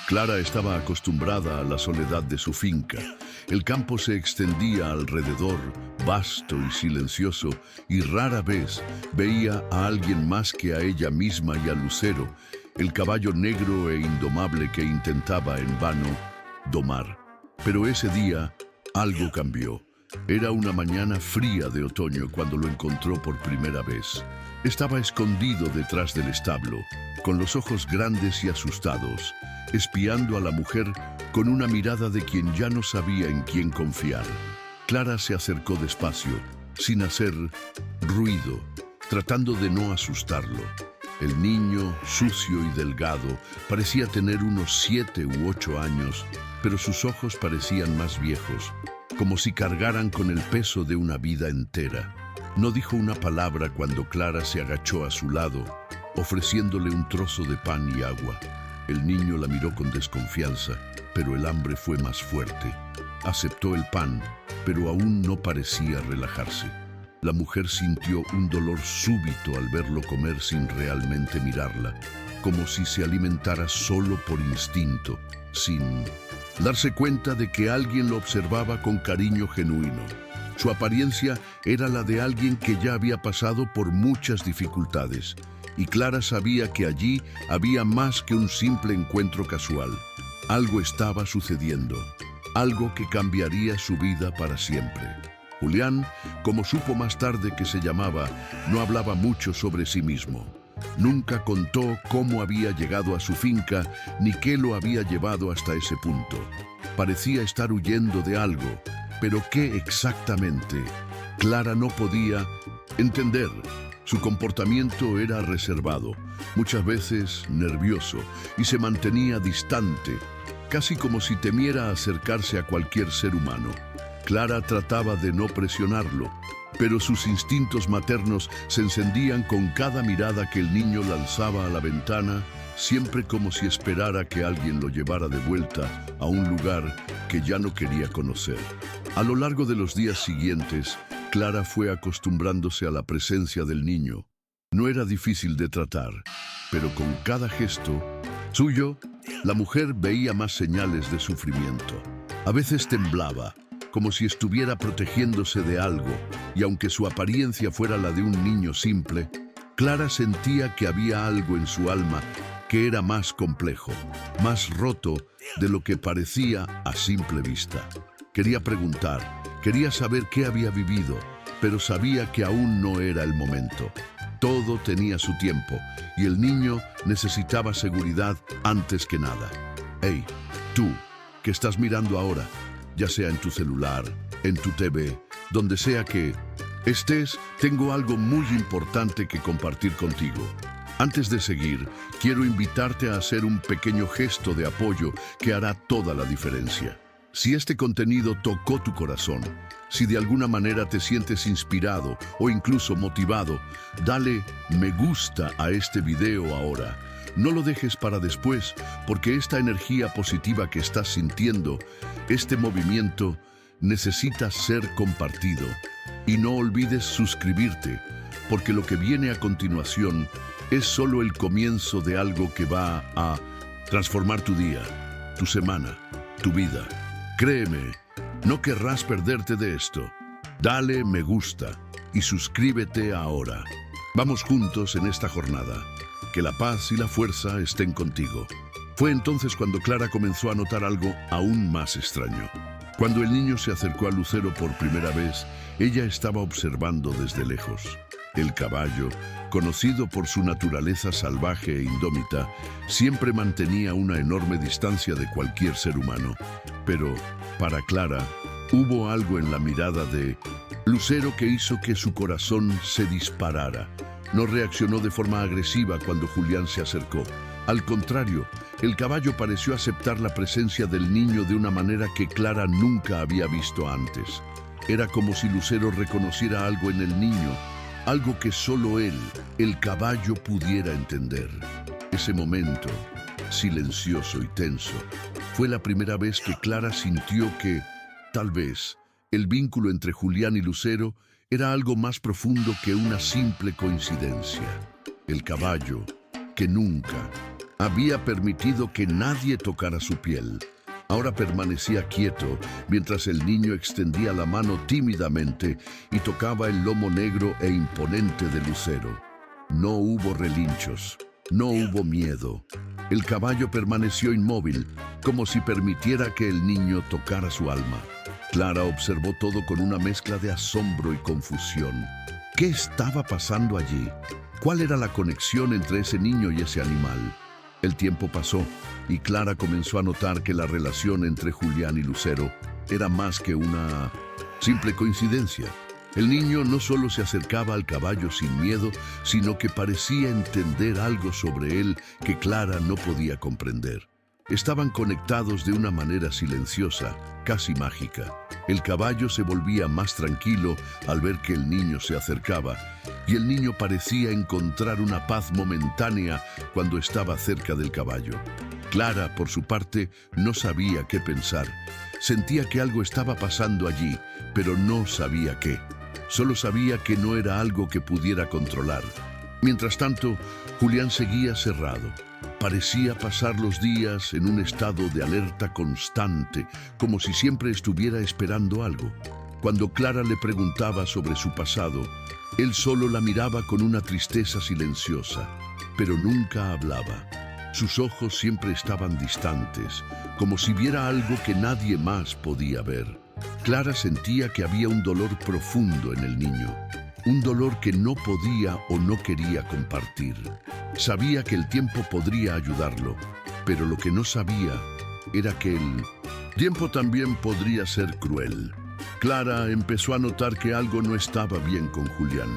Clara estaba acostumbrada a la soledad de su finca. El campo se extendía alrededor, vasto y silencioso, y rara vez veía a alguien más que a ella misma y a Lucero, el caballo negro e indomable que intentaba en vano domar. Pero ese día algo cambió. Era una mañana fría de otoño cuando lo encontró por primera vez. Estaba escondido detrás del establo, con los ojos grandes y asustados, espiando a la mujer con una mirada de quien ya no sabía en quién confiar. Clara se acercó despacio, sin hacer ruido, tratando de no asustarlo. El niño, sucio y delgado, parecía tener unos 7 u 8 años, pero sus ojos parecían más viejos, como si cargaran con el peso de una vida entera. No dijo una palabra cuando Clara se agachó a su lado, ofreciéndole un trozo de pan y agua. El niño la miró con desconfianza, pero el hambre fue más fuerte. Aceptó el pan, pero aún no parecía relajarse. La mujer sintió un dolor súbito al verlo comer sin realmente mirarla, como si se alimentara solo por instinto, sin darse cuenta de que alguien lo observaba con cariño genuino. Su apariencia era la de alguien que ya había pasado por muchas dificultades, y Clara sabía que allí había más que un simple encuentro casual. Algo estaba sucediendo, algo que cambiaría su vida para siempre. Julián, como supo más tarde que se llamaba, no hablaba mucho sobre sí mismo. Nunca contó cómo había llegado a su finca ni qué lo había llevado hasta ese punto. Parecía estar huyendo de algo, pero ¿qué exactamente? Clara no podía entender. Su comportamiento era reservado, muchas veces nervioso, y se mantenía distante, casi como si temiera acercarse a cualquier ser humano. Clara trataba de no presionarlo, pero sus instintos maternos se encendían con cada mirada que el niño lanzaba a la ventana, siempre como si esperara que alguien lo llevara de vuelta a un lugar que ya no quería conocer. A lo largo de los días siguientes, Clara fue acostumbrándose a la presencia del niño. No era difícil de tratar, pero con cada gesto suyo, la mujer veía más señales de sufrimiento. A veces temblaba, como si estuviera protegiéndose de algo, y aunque su apariencia fuera la de un niño simple, Clara sentía que había algo en su alma que era más complejo, más roto de lo que parecía a simple vista. Quería preguntar, quería saber qué había vivido, pero sabía que aún no era el momento. Todo tenía su tiempo, y el niño necesitaba seguridad antes que nada. Hey, tú, que estás mirando ahora, ya sea en tu celular, en tu TV, donde sea que estés, tengo algo muy importante que compartir contigo. Antes de seguir, quiero invitarte a hacer un pequeño gesto de apoyo que hará toda la diferencia. Si este contenido tocó tu corazón, si de alguna manera te sientes inspirado o incluso motivado, dale me gusta a este video ahora. No lo dejes para después, porque esta energía positiva que estás sintiendo, este movimiento, necesita ser compartido. Y no olvides suscribirte, porque lo que viene a continuación es solo el comienzo de algo que va a transformar tu día, tu semana, tu vida. Créeme, no querrás perderte de esto. Dale me gusta y suscríbete ahora. Vamos juntos en esta jornada. Que la paz y la fuerza estén contigo. Fue entonces cuando Clara comenzó a notar algo aún más extraño. Cuando el niño se acercó a Lucero por primera vez, ella estaba observando desde lejos. El caballo, conocido por su naturaleza salvaje e indómita, siempre mantenía una enorme distancia de cualquier ser humano. Pero, para Clara, hubo algo en la mirada de Lucero que hizo que su corazón se disparara. No reaccionó de forma agresiva cuando Julián se acercó. Al contrario, el caballo pareció aceptar la presencia del niño de una manera que Clara nunca había visto antes. Era como si Lucero reconociera algo en el niño, algo que solo él, el caballo, pudiera entender. Ese momento, silencioso y tenso, fue la primera vez que Clara sintió que, tal vez, el vínculo entre Julián y Lucero era algo más profundo que una simple coincidencia. El caballo, que nunca. Había permitido que nadie tocara su piel. Ahora permanecía quieto mientras el niño extendía la mano tímidamente y tocaba el lomo negro e imponente de Lucero. No hubo relinchos, no hubo miedo. El caballo permaneció inmóvil, como si permitiera que el niño tocara su alma. Clara observó todo con una mezcla de asombro y confusión. ¿Qué estaba pasando allí? ¿Cuál era la conexión entre ese niño y ese animal? El tiempo pasó y Clara comenzó a notar que la relación entre Julián y Lucero era más que una simple coincidencia. El niño no solo se acercaba al caballo sin miedo, sino que parecía entender algo sobre él que Clara no podía comprender. Estaban conectados de una manera silenciosa, casi mágica. El caballo se volvía más tranquilo al ver que el niño se acercaba, y el niño parecía encontrar una paz momentánea cuando estaba cerca del caballo. Clara, por su parte, no sabía qué pensar. Sentía que algo estaba pasando allí, pero no sabía qué. Solo sabía que no era algo que pudiera controlar. Mientras tanto, Julián seguía cerrado. Parecía pasar los días en un estado de alerta constante, como si siempre estuviera esperando algo. Cuando Clara le preguntaba sobre su pasado, él solo la miraba con una tristeza silenciosa, pero nunca hablaba. Sus ojos siempre estaban distantes, como si viera algo que nadie más podía ver. Clara sentía que había un dolor profundo en el niño, un dolor que no podía o no quería compartir. Sabía que el tiempo podría ayudarlo, pero lo que no sabía era que el tiempo también podría ser cruel. Clara empezó a notar que algo no estaba bien con Julián.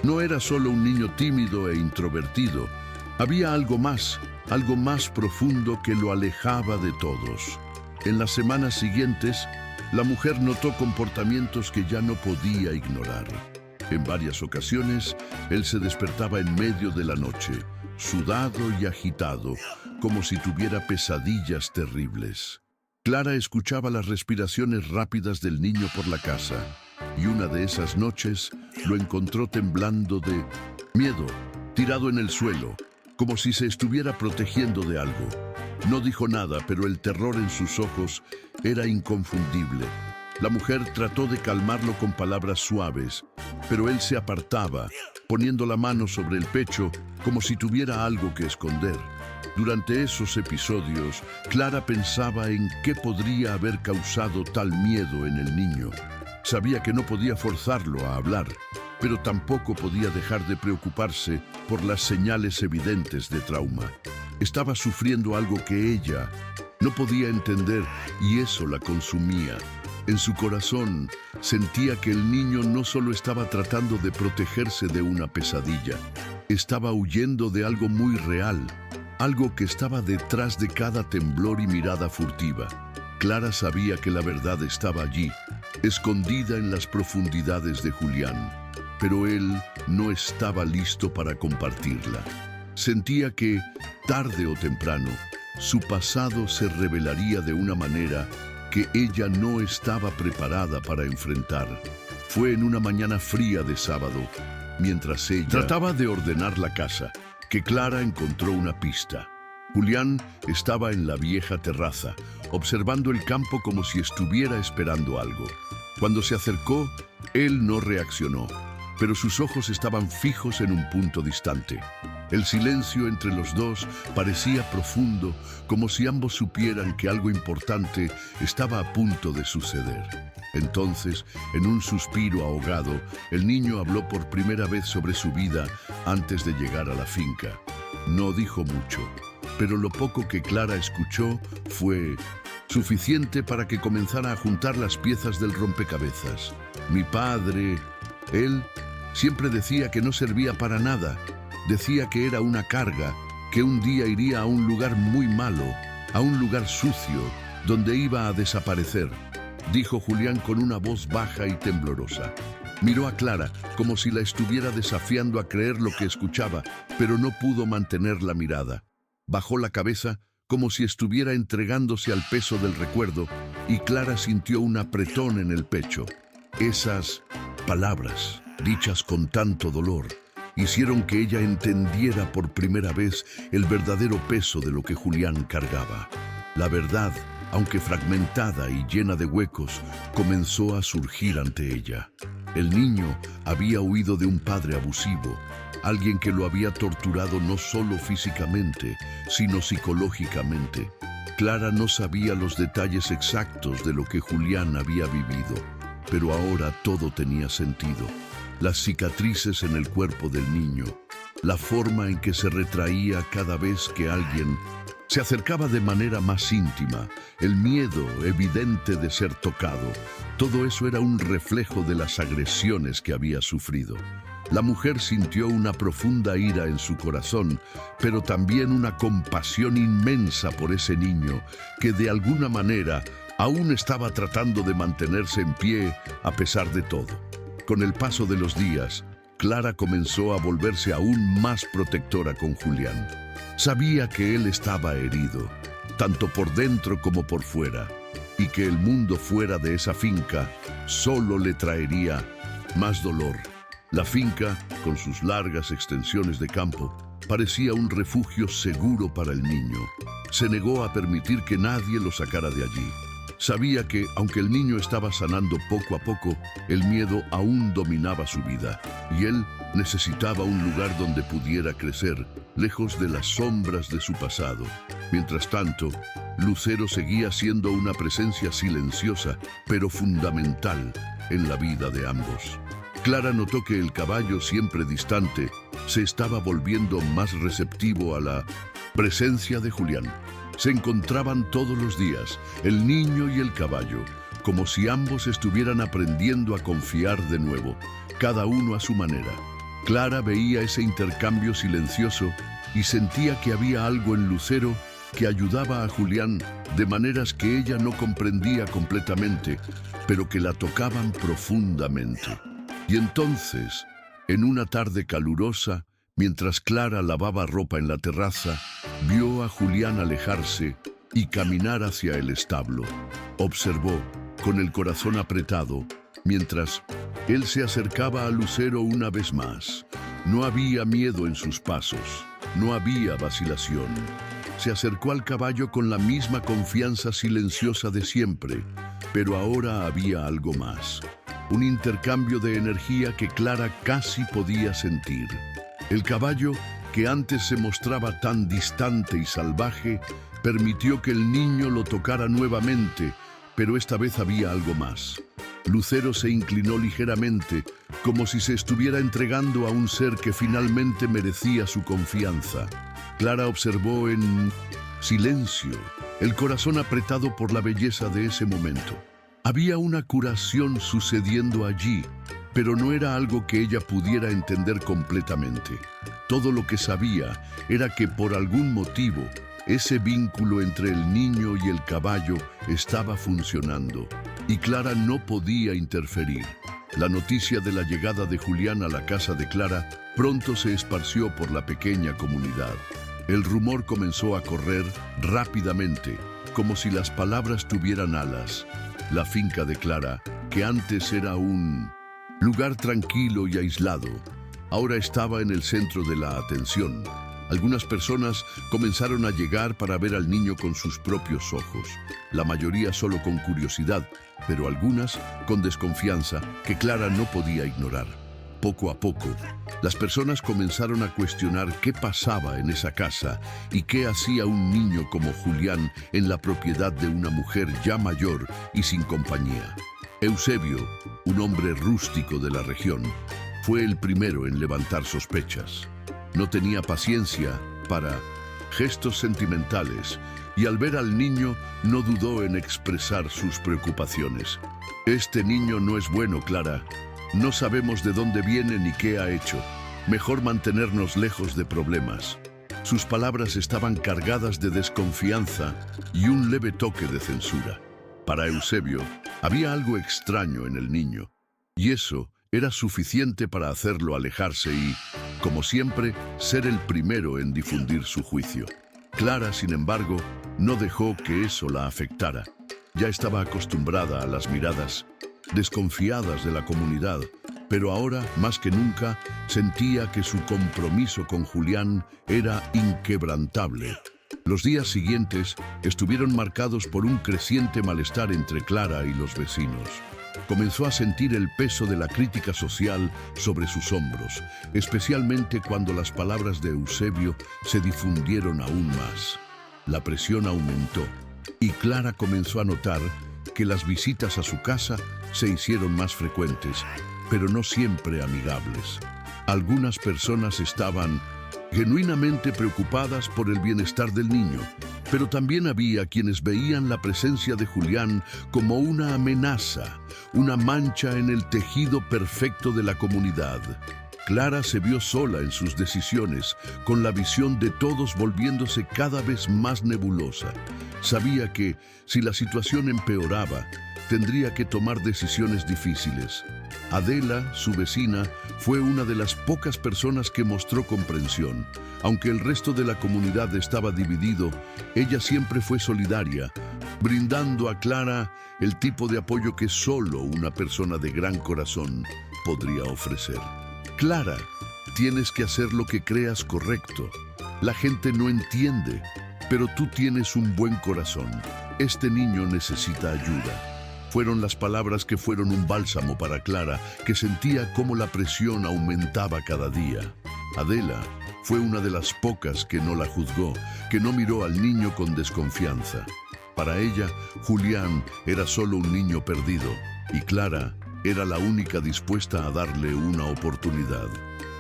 No era solo un niño tímido e introvertido. Había algo más profundo que lo alejaba de todos. En las semanas siguientes, la mujer notó comportamientos que ya no podía ignorar. En varias ocasiones, él se despertaba en medio de la noche, sudado y agitado, como si tuviera pesadillas terribles. Clara escuchaba las respiraciones rápidas del niño por la casa, y una de esas noches lo encontró temblando de miedo, tirado en el suelo, como si se estuviera protegiendo de algo. No dijo nada, pero el terror en sus ojos era inconfundible. La mujer trató de calmarlo con palabras suaves, pero él se apartaba, poniendo la mano sobre el pecho como si tuviera algo que esconder. Durante esos episodios, Clara pensaba en qué podría haber causado tal miedo en el niño. Sabía que no podía forzarlo a hablar, pero tampoco podía dejar de preocuparse por las señales evidentes de trauma. Estaba sufriendo algo que ella no podía entender y eso la consumía. En su corazón sentía que el niño no solo estaba tratando de protegerse de una pesadilla, estaba huyendo de algo muy real, algo que estaba detrás de cada temblor y mirada furtiva. Clara sabía que la verdad estaba allí, escondida en las profundidades de Julián, pero él no estaba listo para compartirla. Sentía que, tarde o temprano, su pasado se revelaría de una manera que ella no estaba preparada para enfrentar. Fue en una mañana fría de sábado, mientras ella trataba de ordenar la casa, que Clara encontró una pista. Julián estaba en la vieja terraza, observando el campo como si estuviera esperando algo. Cuando se acercó, él no reaccionó, pero sus ojos estaban fijos en un punto distante. El silencio entre los dos parecía profundo, como si ambos supieran que algo importante estaba a punto de suceder. Entonces, en un suspiro ahogado, el niño habló por primera vez sobre su vida antes de llegar a la finca. No dijo mucho, pero lo poco que Clara escuchó fue suficiente para que comenzara a juntar las piezas del rompecabezas. Mi padre, él, siempre decía que no servía para nada. Decía que era una carga, que un día iría a un lugar muy malo, a un lugar sucio, donde iba a desaparecer, dijo Julián con una voz baja y temblorosa. Miró a Clara como si la estuviera desafiando a creer lo que escuchaba, pero no pudo mantener la mirada. Bajó la cabeza como si estuviera entregándose al peso del recuerdo y Clara sintió un apretón en el pecho. Esas palabras, dichas con tanto dolor, hicieron que ella entendiera por primera vez el verdadero peso de lo que Julián cargaba. La verdad, aunque fragmentada y llena de huecos, comenzó a surgir ante ella. El niño había huido de un padre abusivo, alguien que lo había torturado no solo físicamente, sino psicológicamente. Clara no sabía los detalles exactos de lo que Julián había vivido, pero ahora todo tenía sentido. Las cicatrices en el cuerpo del niño, la forma en que se retraía cada vez que alguien se acercaba de manera más íntima, el miedo evidente de ser tocado, todo eso era un reflejo de las agresiones que había sufrido. La mujer sintió una profunda ira en su corazón, pero también una compasión inmensa por ese niño que de alguna manera aún estaba tratando de mantenerse en pie a pesar de todo. Con el paso de los días, Clara comenzó a volverse aún más protectora con Julián. Sabía que él estaba herido, tanto por dentro como por fuera, y que el mundo fuera de esa finca solo le traería más dolor. La finca, con sus largas extensiones de campo, parecía un refugio seguro para el niño. Se negó a permitir que nadie lo sacara de allí. Sabía que, aunque el niño estaba sanando poco a poco, el miedo aún dominaba su vida, y él necesitaba un lugar donde pudiera crecer, lejos de las sombras de su pasado. Mientras tanto, Lucero seguía siendo una presencia silenciosa, pero fundamental en la vida de ambos. Clara notó que el caballo, siempre distante, se estaba volviendo más receptivo a la presencia de Julián. Se encontraban todos los días, el niño y el caballo, como si ambos estuvieran aprendiendo a confiar de nuevo, cada uno a su manera. Clara veía ese intercambio silencioso y sentía que había algo en Lucero que ayudaba a Julián de maneras que ella no comprendía completamente, pero que la tocaban profundamente. Y entonces, en una tarde calurosa, mientras Clara lavaba ropa en la terraza, vio a Julián alejarse y caminar hacia el establo. Observó, con el corazón apretado, mientras él se acercaba a Lucero una vez más. No había miedo en sus pasos, no había vacilación. Se acercó al caballo con la misma confianza silenciosa de siempre, pero ahora había algo más. Un intercambio de energía que Clara casi podía sentir. El caballo, que antes se mostraba tan distante y salvaje, permitió que el niño lo tocara nuevamente, pero esta vez había algo más. Lucero se inclinó ligeramente, como si se estuviera entregando a un ser que finalmente merecía su confianza. Clara observó en silencio, el corazón apretado por la belleza de ese momento. Había una curación sucediendo allí, pero no era algo que ella pudiera entender completamente. Todo lo que sabía era que por algún motivo, ese vínculo entre el niño y el caballo estaba funcionando, y Clara no podía interferir. La noticia de la llegada de Julián a la casa de Clara pronto se esparció por la pequeña comunidad. El rumor comenzó a correr rápidamente, como si las palabras tuvieran alas. La finca de Clara, que antes era un lugar tranquilo y aislado, ahora estaba en el centro de la atención. Algunas personas comenzaron a llegar para ver al niño con sus propios ojos, la mayoría solo con curiosidad, pero algunas con desconfianza que Clara no podía ignorar. Poco a poco, las personas comenzaron a cuestionar qué pasaba en esa casa y qué hacía un niño como Julián en la propiedad de una mujer ya mayor y sin compañía. Eusebio, un hombre rústico de la región, fue el primero en levantar sospechas. No tenía paciencia para gestos sentimentales y al ver al niño no dudó en expresar sus preocupaciones. «Este niño no es bueno, Clara. No sabemos de dónde viene ni qué ha hecho. Mejor mantenernos lejos de problemas». Sus palabras estaban cargadas de desconfianza y un leve toque de censura. Para Eusebio, había algo extraño en el niño, y eso era suficiente para hacerlo alejarse y, como siempre, ser el primero en difundir su juicio. Clara, sin embargo, no dejó que eso la afectara. Ya estaba acostumbrada a las miradas desconfiadas de la comunidad, Pero ahora, más que nunca, sentía que su compromiso con Julián era inquebrantable. Los días siguientes estuvieron marcados por un creciente malestar entre Clara y los vecinos. Comenzó a sentir el peso de la crítica social sobre sus hombros, especialmente cuando las palabras de Eusebio se difundieron aún más. La presión aumentó y Clara comenzó a notar que las visitas a su casa se hicieron más frecuentes, pero no siempre amigables. Algunas personas estaban genuinamente preocupadas por el bienestar del niño, pero también había quienes veían la presencia de Julián como una amenaza, una mancha en el tejido perfecto de la comunidad. Clara se vio sola en sus decisiones, con la visión de todos volviéndose cada vez más nebulosa. Sabía que, si la situación empeoraba, tendría que tomar decisiones difíciles. Adela, su vecina, fue una de las pocas personas que mostró comprensión. Aunque el resto de la comunidad estaba dividido, ella siempre fue solidaria, brindando a Clara el tipo de apoyo que solo una persona de gran corazón podría ofrecer. Clara, tienes que hacer lo que creas correcto. La gente no entiende, pero tú tienes un buen corazón. Este niño necesita ayuda. Fueron las palabras que fueron un bálsamo para Clara, que sentía cómo la presión aumentaba cada día. Adela fue una de las pocas que no la juzgó, que no miró al niño con desconfianza. Para ella, Julián era solo un niño perdido, y Clara era la única dispuesta a darle una oportunidad.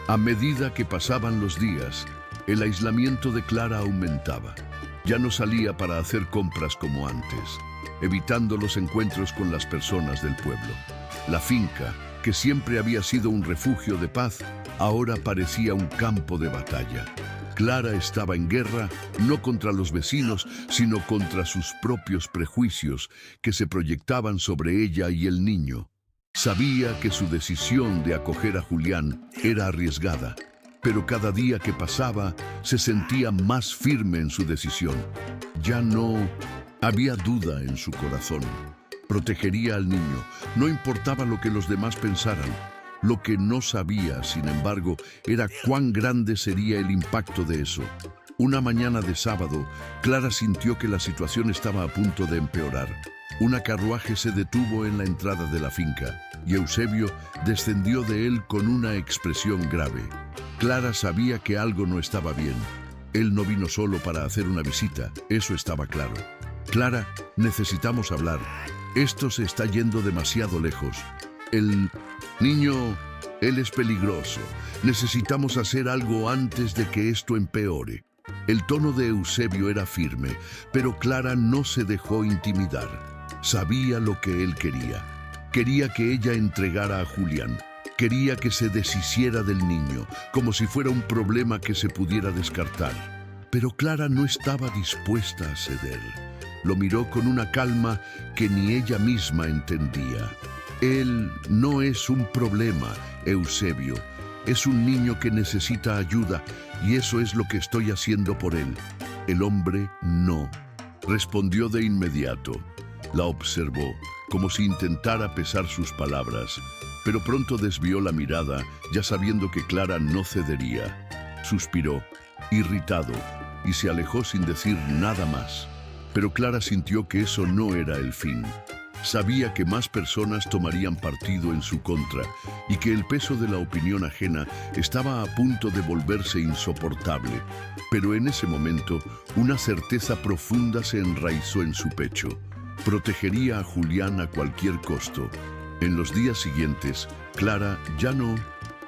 A medida que pasaban los días, el aislamiento de Clara aumentaba. Ya no salía para hacer compras como antes, evitando los encuentros con las personas del pueblo. La finca, que siempre había sido un refugio de paz, ahora parecía un campo de batalla. Clara estaba en guerra, no contra los vecinos, sino contra sus propios prejuicios que se proyectaban sobre ella y el niño. Sabía que su decisión de acoger a Julián era arriesgada, pero cada día que pasaba se sentía más firme en su decisión. Ya no había duda en su corazón. Protegería al niño, no importaba lo que los demás pensaran. Lo que no sabía, sin embargo, era cuán grande sería el impacto de eso. Una mañana de sábado, Clara sintió que la situación estaba a punto de empeorar. Una carruaje se detuvo en la entrada de la finca y Eusebio descendió de él con una expresión grave. Clara sabía que algo no estaba bien. Él no vino solo para hacer una visita, eso estaba claro. Clara, necesitamos hablar. Esto se está yendo demasiado lejos. El niño, él es peligroso. Necesitamos hacer algo antes de que esto empeore. El tono de Eusebio era firme, pero Clara no se dejó intimidar. Sabía lo que él quería. Quería que ella entregara a Julián. Quería que se deshiciera del niño, como si fuera un problema que se pudiera descartar. Pero Clara no estaba dispuesta a ceder. Lo miró con una calma que ni ella misma entendía. Él no es un problema, Eusebio. Es un niño que necesita ayuda y eso es lo que estoy haciendo por él. El hombre no. Respondió de inmediato. La observó, como si intentara pesar sus palabras, pero pronto desvió la mirada, ya sabiendo que Clara no cedería. Suspiró, irritado, y se alejó sin decir nada más. Pero Clara sintió que eso no era el fin. Sabía que más personas tomarían partido en su contra y que el peso de la opinión ajena estaba a punto de volverse insoportable. Pero en ese momento, una certeza profunda se enraizó en su pecho. Protegería a Julián a cualquier costo. En los días siguientes, Clara ya no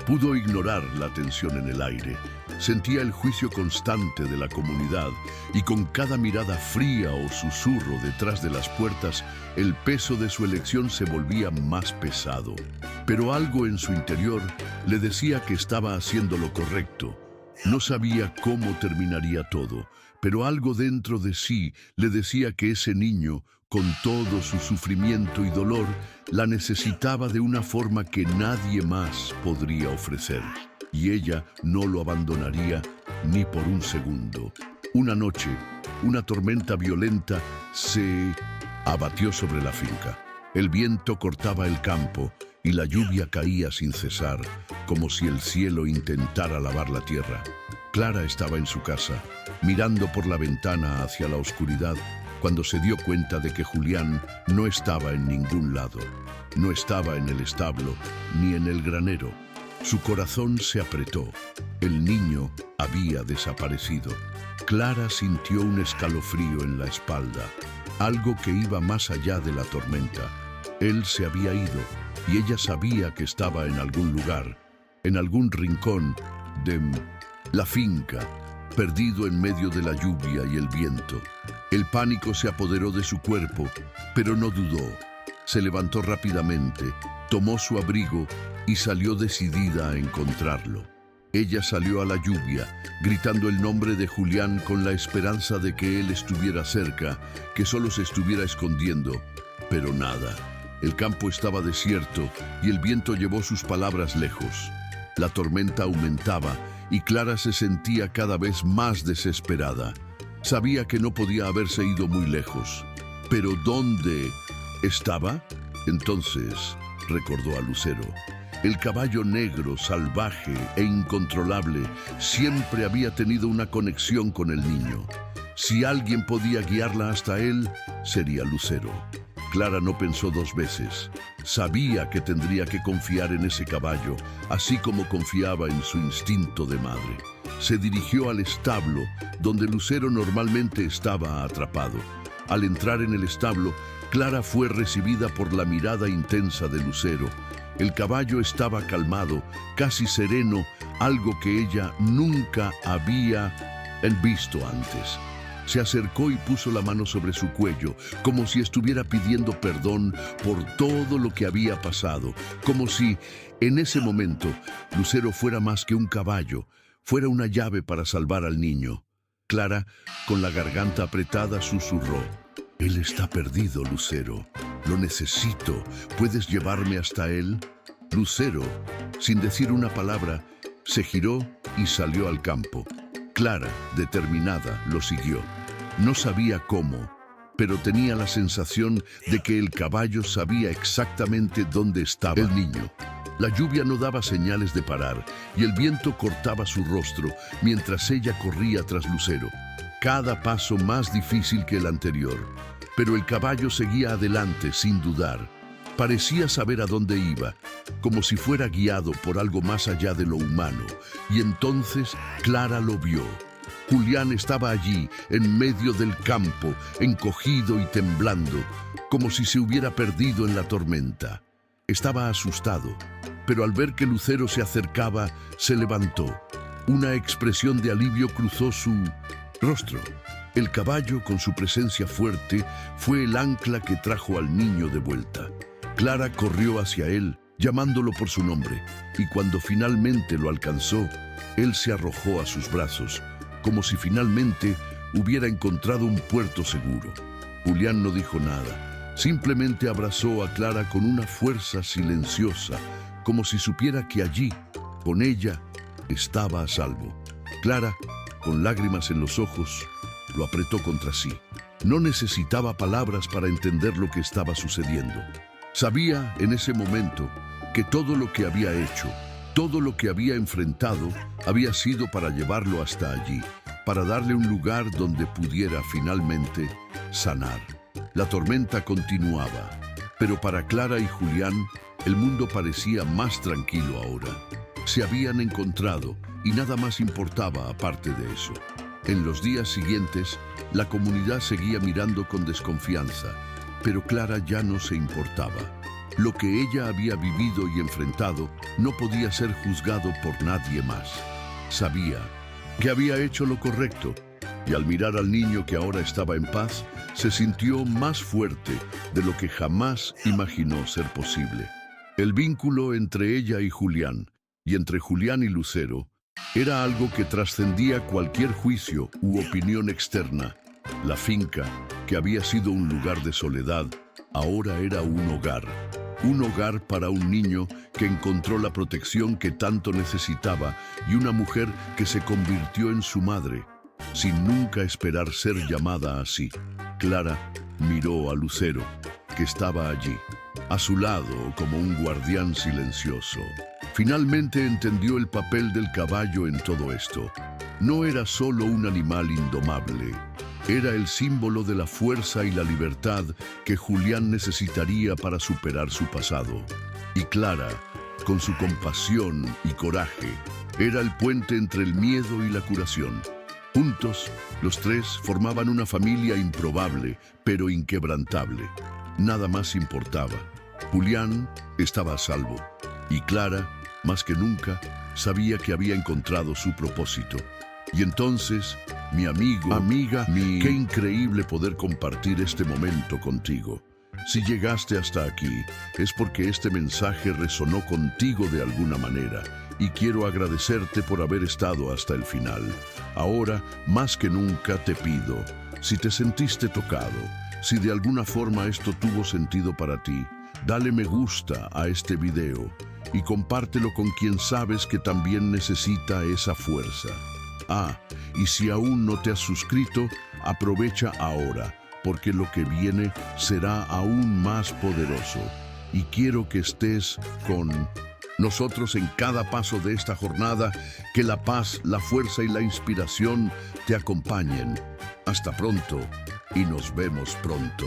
pudo ignorar la tensión en el aire. Sentía el juicio constante de la comunidad y con cada mirada fría o susurro detrás de las puertas, el peso de su elección se volvía más pesado. Pero algo en su interior le decía que estaba haciendo lo correcto. No sabía cómo terminaría todo, pero algo dentro de sí le decía que ese niño, con todo su sufrimiento y dolor, la necesitaba de una forma que nadie más podría ofrecer. Y ella no lo abandonaría ni por un segundo. Una noche, una tormenta violenta se abatió sobre la finca. El viento cortaba el campo y la lluvia caía sin cesar, como si el cielo intentara lavar la tierra. Clara estaba en su casa, mirando por la ventana hacia la oscuridad, cuando se dio cuenta de que Julián no estaba en ningún lado. No estaba en el establo, ni en el granero. Su corazón se apretó. El niño había desaparecido. Clara sintió un escalofrío en la espalda, algo que iba más allá de la tormenta. Él se había ido, y ella sabía que estaba en algún lugar, en algún rincón de la finca, perdido en medio de la lluvia y el viento. El pánico se apoderó de su cuerpo, pero no dudó. Se levantó rápidamente, tomó su abrigo y salió decidida a encontrarlo. Ella salió a la lluvia, gritando el nombre de Julián con la esperanza de que él estuviera cerca, que solo se estuviera escondiendo. Pero nada. El campo estaba desierto y el viento llevó sus palabras lejos. La tormenta aumentaba y Clara se sentía cada vez más desesperada. Sabía que no podía haberse ido muy lejos. ¿Pero dónde estaba? Entonces recordó a Lucero. El caballo negro, salvaje e incontrolable, siempre había tenido una conexión con el niño. Si alguien podía guiarla hasta él, sería Lucero. Clara no pensó dos veces. Sabía que tendría que confiar en ese caballo, así como confiaba en su instinto de madre. Se dirigió al establo, donde Lucero normalmente estaba atrapado. Al entrar en el establo, Clara fue recibida por la mirada intensa de Lucero. El caballo estaba calmado, casi sereno, algo que ella nunca había visto antes. Se acercó y puso la mano sobre su cuello, como si estuviera pidiendo perdón por todo lo que había pasado, como si, en ese momento, Lucero fuera más que un caballo, fuera una llave para salvar al niño. Clara, con la garganta apretada, susurró: «Él está perdido, Lucero. Lo necesito. ¿Puedes llevarme hasta él?» Lucero, sin decir una palabra, se giró y salió al campo. Clara, determinada, lo siguió. No sabía cómo, pero tenía la sensación de que el caballo sabía exactamente dónde estaba el niño. La lluvia no daba señales de parar y el viento cortaba su rostro mientras ella corría tras Lucero. Cada paso más difícil que el anterior, pero el caballo seguía adelante sin dudar. Parecía saber a dónde iba, como si fuera guiado por algo más allá de lo humano, y entonces Clara lo vio. Julián estaba allí, en medio del campo, encogido y temblando, como si se hubiera perdido en la tormenta. Estaba asustado, pero al ver que Lucero se acercaba, se levantó. Una expresión de alivio cruzó su rostro. El caballo, con su presencia fuerte, fue el ancla que trajo al niño de vuelta. Clara corrió hacia él, llamándolo por su nombre, y cuando finalmente lo alcanzó, él se arrojó a sus brazos, como si finalmente hubiera encontrado un puerto seguro. Julián no dijo nada, simplemente abrazó a Clara con una fuerza silenciosa, como si supiera que allí, con ella, estaba a salvo. Clara, con lágrimas en los ojos, lo apretó contra sí. No necesitaba palabras para entender lo que estaba sucediendo. Sabía en ese momento que todo lo que había hecho, todo lo que había enfrentado, había sido para llevarlo hasta allí, para darle un lugar donde pudiera finalmente sanar. La tormenta continuaba, pero para Clara y Julián, el mundo parecía más tranquilo ahora. Se habían encontrado y nada más importaba aparte de eso. En los días siguientes, la comunidad seguía mirando con desconfianza, pero Clara ya no se importaba. Lo que ella había vivido y enfrentado no podía ser juzgado por nadie más. Sabía que había hecho lo correcto, y al mirar al niño que ahora estaba en paz, se sintió más fuerte de lo que jamás imaginó ser posible. El vínculo entre ella y Julián, y entre Julián y Lucero, era algo que trascendía cualquier juicio u opinión externa. La finca, que había sido un lugar de soledad, ahora era un hogar. Un hogar para un niño que encontró la protección que tanto necesitaba y una mujer que se convirtió en su madre, sin nunca esperar ser llamada así. Clara miró a Lucero, que estaba allí, a su lado como un guardián silencioso. Finalmente entendió el papel del caballo en todo esto. No era solo un animal indomable, era el símbolo de la fuerza y la libertad que Julián necesitaría para superar su pasado. Y Clara, con su compasión y coraje, era el puente entre el miedo y la curación. Juntos, los tres formaban una familia improbable, pero inquebrantable. Nada más importaba. Julián estaba a salvo, y Clara, más que nunca, sabía que había encontrado su propósito. Y entonces, mi amiga, qué increíble poder compartir este momento contigo. Si llegaste hasta aquí, es porque este mensaje resonó contigo de alguna manera, y quiero agradecerte por haber estado hasta el final. Ahora, más que nunca, te pido, si te sentiste tocado, si de alguna forma esto tuvo sentido para ti, dale me gusta a este video y compártelo con quien sabes que también necesita esa fuerza. Y si aún no te has suscrito, aprovecha ahora, porque lo que viene será aún más poderoso. Y quiero que estés con nosotros en cada paso de esta jornada, que la paz, la fuerza y la inspiración te acompañen. Hasta pronto y nos vemos pronto.